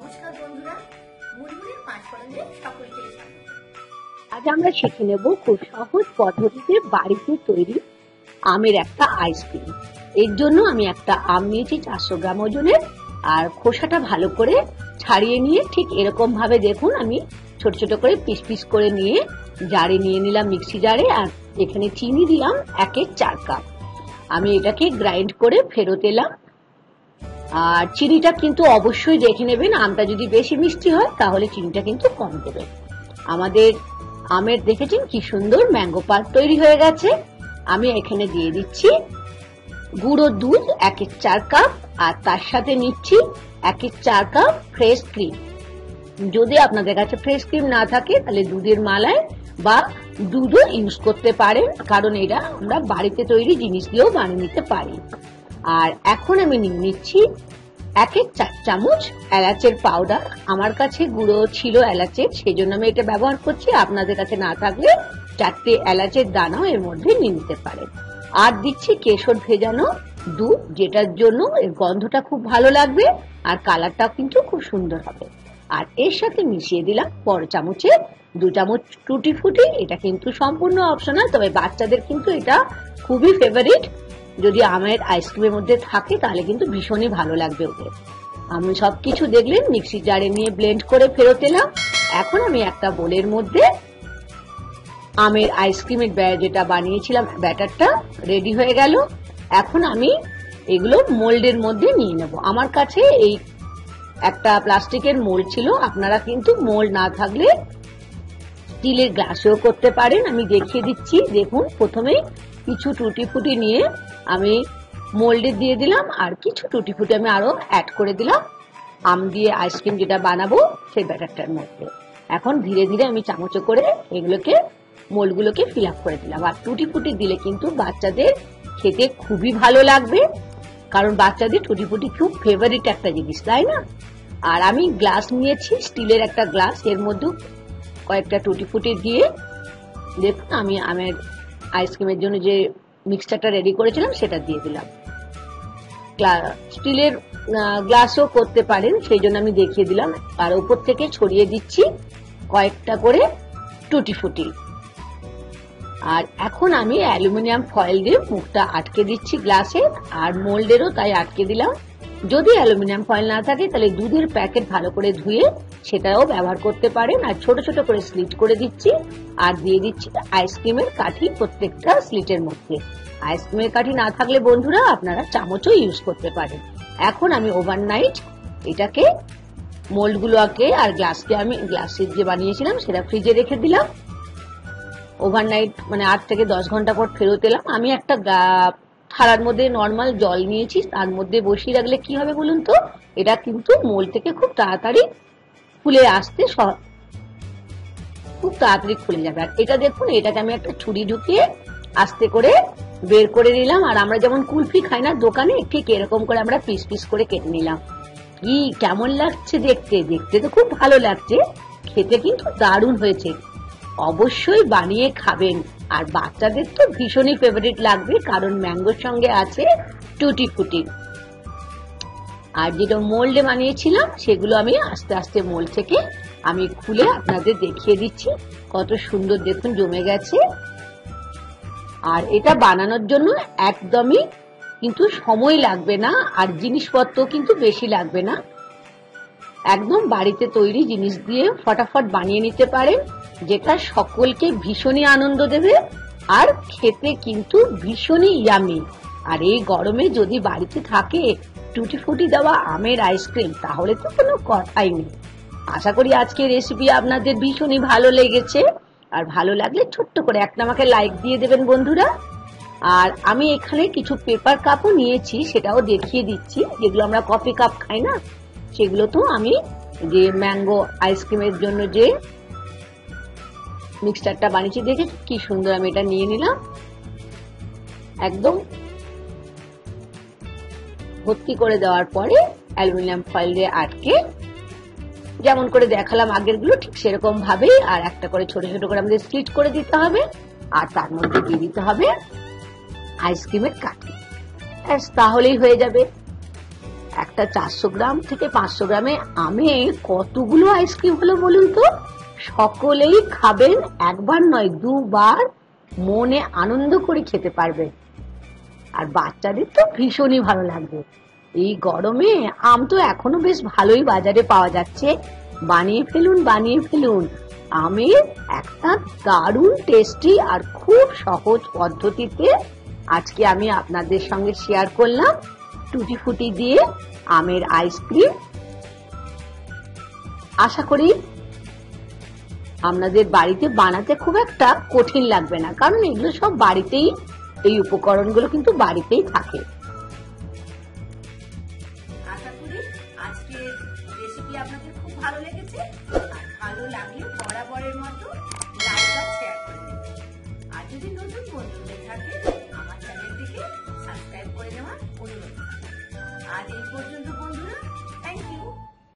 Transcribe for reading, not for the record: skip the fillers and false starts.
নমস্কার বন্ধুরা, মুড়মুড়ের পাঁচফোড়নে সকলকে স্বাগত। আজ আমরা শিখে নেব খুব সহজ পদ্ধতিতে বাড়িতে তৈরি আমের একটা আইসক্রিম। এর জন্য আমি একটা আম নিয়েছি 400 গ্রাম ওজনের, আর খোসাটা ভালো করে ছাড়িয়ে নিয়ে ঠিক এরকম ভাবে দেখুন আমি ছোট ছোট করে পিস পিস করে নিয়ে জারে নিয়ে নিলাম, মিক্সি জারে। আর এখানে চিনি দিলাম 1/4 কাপ। আমি এটাকে গ্রাইন্ড করে ফেরত এলাম। আর চিনিটা কিন্তু অবশ্যই দেখে নেবেন, আমটা যদি বেশি মিষ্টি হয় তাহলে চিনিটা কিন্তু কম দেবেন। আমাদের আমের দেখেছেন কি সুন্দর ম্যাঙ্গো পাল্প তৈরি হয়ে গেছে। আমি এখানে দিয়ে দিচ্ছি গুঁড়ো দুধ 1/4 কাপ, আর তার সাথে নিচ্ছি 1/4 কাপ ফ্রেশ ক্রিম। যদি আপনাদের কাছে ফ্রেশ ক্রিম না থাকে তাহলে দুধের মালাই বা দুধও ইউজ করতে পারেন, কারণ এটা আমরা বাড়িতে তৈরি জিনিস দিয়েও বানিয়ে নিতে পারি। আর এখন আমি নিয়ে নিচ্ছি 1/4 চামচ এলাচের পাউডার। আমার কাছে গুঁড়ো ছিল এলাচের, সেই জন্য আমি এটা ব্যবহার করছি। আপনাদের কাছে না থাকলে 4টে এলাচের দানাও এর মধ্যে নিয়ে নিতে পারেন। আর দিচ্ছি কেশর ভেজানো দুধ, যেটার জন্য এর গন্ধটা খুব ভালো লাগবে আর কালারটাও কিন্তু খুব সুন্দর হবে। আর এর সাথে মিশিয়ে দিলাম বড় চামচে 2 চামচ টুটি ফুটি। এটা কিন্তু সম্পূর্ণ অপশনাল, তবে বাচ্চাদের কিন্তু এটা খুবই ফেভারিট। যদি আমের আইসক্রিমের মধ্যে থাকে তাহলে কিন্তু ভীষণই ভালো লাগবে ওদের। আমি সবকিছু দেখলেন মিক্সি জারে নিয়ে ব্লেন্ড করে ফেরত এলাম। এখন আমি একটা বোলের মধ্যে আমের আইসক্রিমের যেটা বানিয়েছিলাম ব্যাটারটা রেডি হয়ে গেল। এখন আমি এগুলো মোল্ডের মধ্যে নিয়ে নেব। আমার কাছে এই একটা প্লাস্টিকের মোল্ড ছিল, আপনারা কিন্তু মোল্ড না থাকলে স্টিলের গ্লাসেও করতে পারেন। আমি দেখিয়ে দিচ্ছি, দেখুন প্রথমেই কিছু টুটি ফুটি নিয়ে আমি মোল্ডে দিয়ে দিলাম, আর কিছু টুটি ফুটি আমি আরো অ্যাড করে দিলাম আম দিয়ে আইসক্রিম যেটা বানাবো সেই ব্যাটারটার মধ্যে। এখন ধীরে ধীরে আমি চামচে করে এগুলোকে মোল্ডগুলোকে ফিল আপ করে দিলাম। আর টুটি ফুটি দিলে কিন্তু বাচ্চাদের খেতে খুবই ভালো লাগবে, কারণ বাচ্চাদের টুটি ফুটি খুব ফেভারিট একটা জিনিস, তাই না? আর আমি গ্লাস নিয়েছি, স্টিলের একটা গ্লাস, এর মধ্যে কয়েকটা টুটি ফুটি দিয়ে দেখুন আমি আমের আইসক্রিমের জন্য যে মিক্সচারটা রেডি করেছিলাম সেটা দিয়ে দিলাম। স্টিলের গ্লাসও করতে পারেন, সেই জন্য আমি দেখিয়ে দিলাম। আর উপর থেকে ছড়িয়ে দিচ্ছি কয়েকটা করে টুটি ফুটি। আর এখন আমি অ্যালুমিনিয়াম ফয়েল দিয়ে মুখটা আটকে দিচ্ছি গ্লাসের, আর মোল্ডেরও তাই আটকে দিলাম। যদি অ্যালুমিনিয়াম ফয়েল না থাকে তাহলে দুধের প্যাকেট ভালো করে ধুয়ে সেটাও ব্যবহার করতে পারেন। আর ছোট ছোট করে স্লিট করে দিচ্ছি, আর দিয়ে দিচ্ছি আইসক্রিমের কাঠি প্রত্যেকটা স্লিটের মধ্যে। আইসক্রিমের কাঠি না থাকলে বন্ধুরা আপনারা চামচও ইউজ করতে পারেন। এখন আমি ওভারনাইট এটাকে মোল্ডগুলোকে আর গ্লাসকে আমি গ্লাসের যে বানিয়েছিলাম সেটা ফ্রিজে রেখে দিলাম। ওভারনাইট মানে 8 থেকে 10 ঘন্টা পর ফেরত এলাম। আমি একটা থালার মধ্যে নর্মাল জল নিয়েছি, তার মধ্যে বসিয়ে রাখলে কি হবে বলুন তো, এটা কিন্তু মোল্ড থেকে খুব তাড়াতাড়ি খুলে আসতে খুব তাড়াতাড়ি খুলে যাবে। আর এটা দেখুন, এটাকে আমি একটা ছুরি ঢুকিয়ে আস্তে করে বের করে নিলাম। আর আমরা যেমন কুলফি খাই না দোকানে, ঠিক এরকম করে আমরা পিস পিস করে কেটে নিলাম। কি কেমন লাগছে দেখতে? দেখতে তো খুব ভালো লাগছে, খেতে কিন্তু দারুণ হয়েছে। অবশ্যই বানিয়ে খাবেন, আর বাচ্চাদের তো ভীষণই ফেভারিট লাগবে, কারণ ম্যাঙ্গোর সঙ্গে আছে টুটি ফুটি। আর যেটা মোল্ডে বানিয়েছিলাম সেগুলো আমি আস্তে আস্তে মোল্ড থেকে আমি খুলে আপনাদের দেখিয়ে দিচ্ছি। কত সুন্দর দেখুন জমে গেছে। আর এটা বানানোর জন্য একদমই কিন্তু সময় লাগবে না, আর জিনিসপত্র কিন্তু বেশি লাগবে না। একদম বাড়িতে তৈরি জিনিস দিয়ে ফটাফট বানিয়ে নিতে পারেন, যেটা সকলকে ভীষণই আনন্দ দেবে আর খেতে কিন্তু ভীষণই ইয়ামি। আর এই গরমে যদি বাড়িতে থাকে টুটি ফুটি দেওয়া আমের আইসক্রিম, তাহলে তো কোনো কথাই নেই। আশা করি আজকের রেসিপি আপনাদের ভীষণই ভালো লেগেছে। আর ভালো লাগলে ছোট্ট করে একটা আমাকে লাইক দিয়ে দেবেন বন্ধুরা। আর আমি এখানে কিছু পেপার কাপও নিয়েছি, সেটাও দেখিয়ে দিচ্ছি। যেগুলো আমরা কফি কাপ খাই না, সেগুলো তো আমি যে ম্যাঙ্গো আইসক্রিমের জন্য যে মিক্সচারটা বানিয়েছি দেখে কি সুন্দর আমি এটা নিয়ে নিলাম। একদম ভর্তি করে দেওয়ার পরে অ্যালুমিনিয়াম ফয়েল দিয়ে আটকে যেমন করে দেখালাম আগের গুলো, ঠিক সেরকম ভাবে আর একটা করে ছোট ছোট করে আমাদের স্প্লিট করে দিতে হবে। আর তার মধ্যে দিয়ে দিতে হবে আইসক্রিমের কাঠি, তাহলেই হয়ে যাবে। একটা 400 গ্রাম থেকে 500 গ্রামে আমে কতগুলো আইসক্রিম হলো বলুন তো? সকলেই খাবেন, একবার নয় দুবার, মনে আনন্দ করে খেতে পারবে। আর বাচ্চাদের তো ভীষণই ভালো লাগবে। এই গরমে আম তো এখনো বেশ ভালোই বাজারে পাওয়া যাচ্ছে। বানিয়ে ফেলুন, বানিয়ে ফেলুন। আমের একটা দারুণ টেস্টি আর খুব সহজ পদ্ধতিতে আজকে আমি আপনাদের সঙ্গে শেয়ার করলাম টুটি ফুটি দিয়ে আমের আইসক্রিম। আশা করি আপনাদের বাড়িতে বানাতে খুব একটা কঠিন লাগবে না, কারণ এগুলো সব বাড়িতেই, এই উপকরণগুলো কিন্তু বাড়িতেই থাকে। আশা করি আজকের রেসিপি আপনাদের খুব ভালো লেগেছে। আর ভালো লাগলে বরাবরের মতো লাইক আর শেয়ার করে দেবেন। আর যদি নতুন বন্ধু হয়ে থাকে আমার চ্যানেলটিকে সাবস্ক্রাইব করে নেওয়ার অনুরোধ। আজ এই পর্যন্ত বন্ধুরা, থ্যাংক ইউ।